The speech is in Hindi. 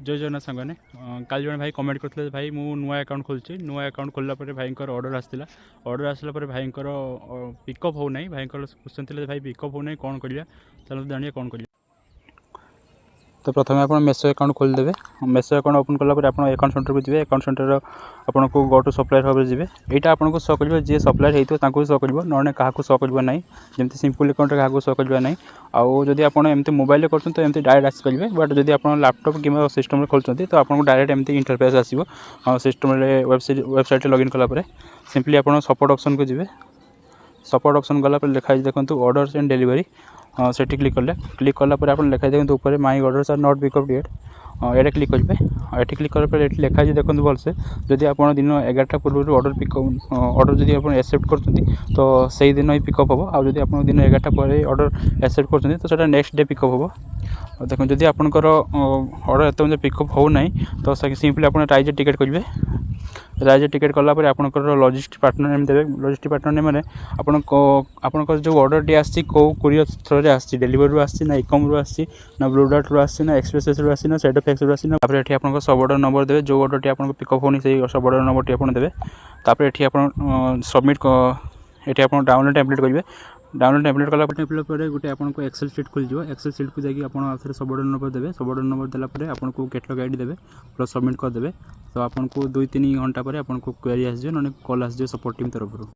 जय जगन्नाथ सांगने काल जन भाई कमेंट करते भाई मु नुआ अकाउंट खोलुची नुआ अकाउंट खोलला भाई ऑर्डर आसाला ऑर्डर आसला भाई पिकअप हो ना भाई क्वेश्चन थे भाई पिकअप हो ना कौन करिया चलो जानिए कौन करिया। तो प्रथम आप मेसो अकाउंट खोलीदेवे मेसो अकाउंट ओपन कलापर आप अकाउंट सेंटर को जी अकाउंट सेंटर आपको गो टू सप्लायर भाव जी यहाँ आपको शो कर जी सप्लायर होती शो कर ना क्या शो करना जमी सिंपल अकाउंट क्या शो करना आउ जदि आप मोबाइल कर डायरेक्ट आसपारे बट जब आप लैपटॉप कि सिस्टम खोलते तो आपको डायरेक्ट एमती इंटरफेस आसो सिस्टम वेबसाइट लॉगिन कलापर सिंपली आप सपोर्ट ऑप्शन को जी सपोर्ट ऑप्शन गलापर लिखाई देखो ऑर्डर्स एंड डिलीवरी से क्लिक कलापर आप लिखाई देखो ऊपर my orders are not pickup date ये क्लिक करेंगे ये क्लिक कलापर ये लिखाई देखो भलसे जदि आप दिन 11टा पूर्व ऑर्डर पिकअप ऑर्डर जब आप एक्सेप्ट कर तो सही दिन ही पिकअप हम आदि आप दिन 11टा पर ऑर्डर एक्सेप्ट कर तो सेटा नेक्स्ट डे पिकअप हम देखो जदि आपंकर ऑर्डर एत पिकअप हो ना तो सिंपली आप राइज टिकेट करेंगे राइज टिकेट कलापर आपंकर लॉजिस्टिक पार्टनर नेम देवे लॉजिस्टिक पार्टनर नेम आपंकर जो ऑर्डर टी आसी कुरियर थ्रो आसी डेलीवरी आसी ना इकम रु आसी ना ब्लू डार्ट रु आसी ना एक्सप्रेस रु आसी ना सेड ऑफ एक्स रु आसी ना ये आप सब ऑर्डर नंबर देवे जो ऑर्डर टी आपको पिकअप होनी से सब ऑर्डर नंबर टी आप देवे ये आप सबमिट ये आप डाउनलोड टेम्पलेट करेंगे डाउनलोड टेम्पलेट कलापर गोटे आपको एक्सेल सीट खुल एक्सेल सीट को जाकि आप सब ऑर्डर नंबर देवे सब ऑर्डर नंबर देलापर आपको कैटलॉग आईडी देवे प्लस सबमिट करदे तो आपको 2-3 घंटा पर आपको क्वेरी आसो ना कॉल आसो सपोर्ट टीम तरफ।